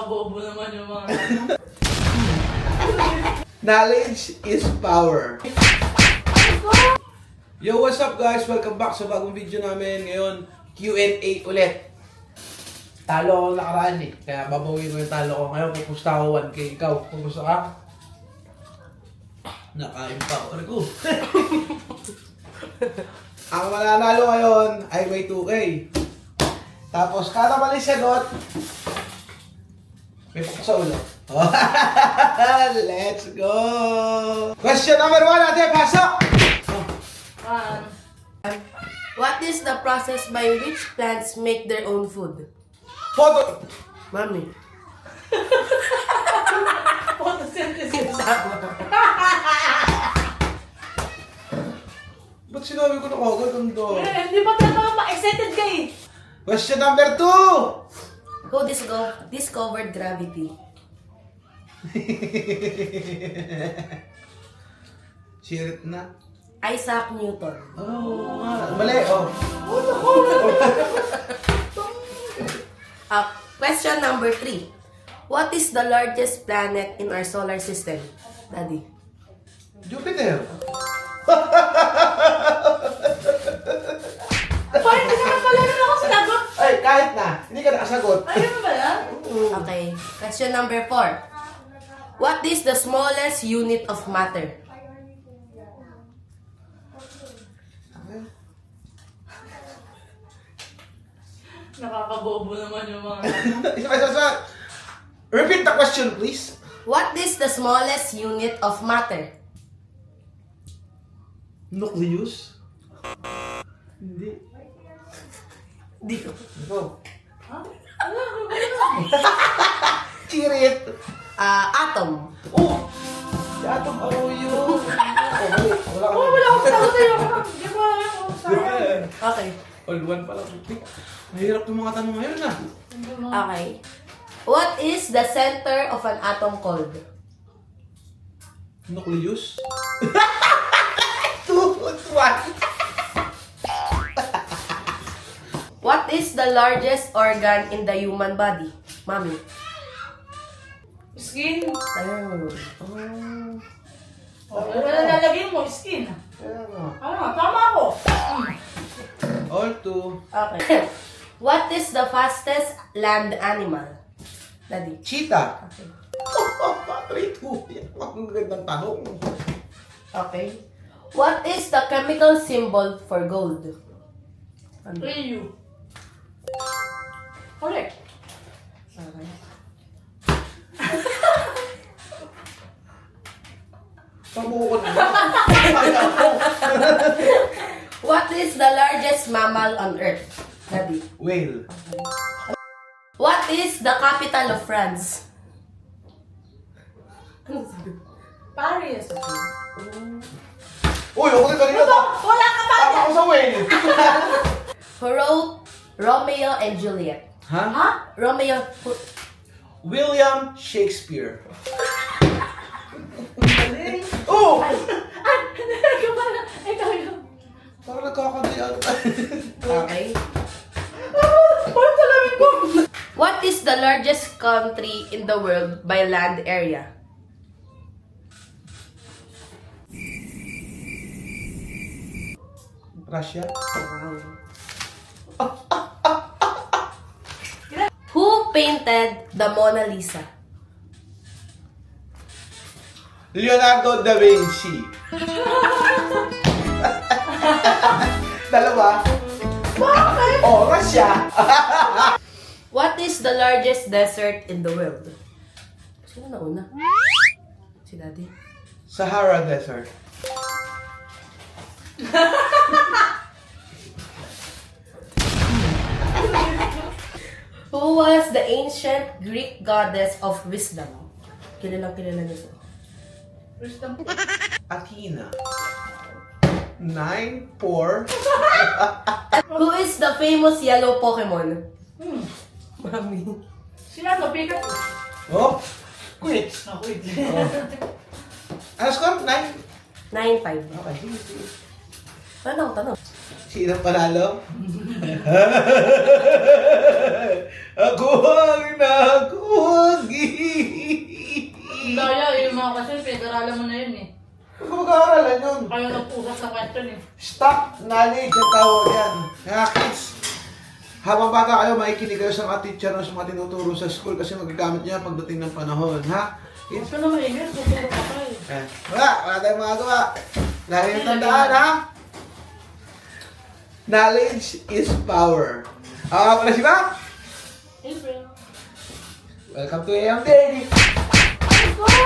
Nakakabobo naman yung mga Knowledge is power. Yo, what's up guys? Welcome back sa bagong video namin. Ngayon, Q&A ulit. Talo ako nakaraan eh. Kaya babawin ko yung talo ko. Ngayon, pupusta ako 1K. Ikaw, pupusta ka? Nakain pa ako. Ano? Ang mananalo ngayon ay may 2K. Tapos, kada mali sagot, may puksa ulo. Let's go! Question number 1 natin, pasok! What is the process by which plants make their own food? Photo! Mami. photosynthesis. Ba't sinabi ko na kagad ang do? Hindi pa talaga excited ka eh. Question number 2! Who discovered gravity? Sirit na. Isaac Newton. Oh, mali. Oh. Question number 3. What is the largest planet in our solar system? Daddy. Jupiter. Parang hindi naman pala rin ako sinagot. Ay, kahit na. Hindi ka nakasagot. Ay, ano ba yan? Okay. Question number 4. What is the smallest unit of matter? Nakakabobo naman yung mga Isa. Repeat the question, please. What is the smallest unit of matter? Nucleus? Hindi. Dito. Go. Ha? Ano? Ano ba yun? Chirit. Atom. Oh! Si Atom Arroyo. Oh, mali. Wala ka. Oh, wala akong sagot sa'yo. Hindi ko alam kung saan. Okay. All one pala. Mahirap itong mga tanong ngayon ah. Okay. What is the center of an atom called? Nucleus? 2, 1. What is the largest organ in the human body? Mami. Skin. Ayun. Oh, ano na lalagyan mo? Skin. Ano? Tama ako. All 2. Okay. What is the fastest land animal? Daddy. Cheetah. Okay. 3-2. Yan ang gandang tanong. Okay. What is the chemical symbol for gold? Ano? AU. Correct. Okay. Pabukod na. What is the largest mammal on earth? Daddy. Whale. What is the capital of France? Paris. Uy, ako na kanina pa. Wala ka pa Tama dyan. ko sa whale. Who wrote Romeo and Juliet? Ha? Ha? Romeo. William Shakespeare. Galing. Oh! Ay, ikaw pala. Ikaw yun. Parang nagkakadiyan. Okay. Parang talamin ko. What is the largest country in the world by land area? Russia? Wow. Who painted the Mona Lisa? Leonardo da Vinci. Dalawa? Bakit? Oh, Russia. What is the largest desert in the world? Sino na una? Si Daddy. Sahara Desert. Who was the ancient Greek goddess of wisdom? Kilala niyo po. Wisdom. Athena. 9-4. Who is the famous yellow Pokemon? Mami. Sila to, pick up. Oh, quits. Ako, wait. Ano score? 9? 9-5. Okay, sige, sige. Tanong. Sino panalo? Ako ang nagkuhan Pag-aaralan mo na yun eh. Huwag ka mag-aaralan yun. Kayo nag-usap sa kwento eh. Stock knowledge ang tawag yan. Kaya kids, habang bata kayo, makikinig kayo sa mga teacher o sa mga tinuturo sa school kasi magagamit niya pagdating ng panahon, ha? Huwag ka na maingay, tutulog ka pa eh. Wala tayong magagawa. Lagi yung tandaan, ha? Knowledge is power. Pala si Mac? April. Welcome to AM Daily. Ano ba?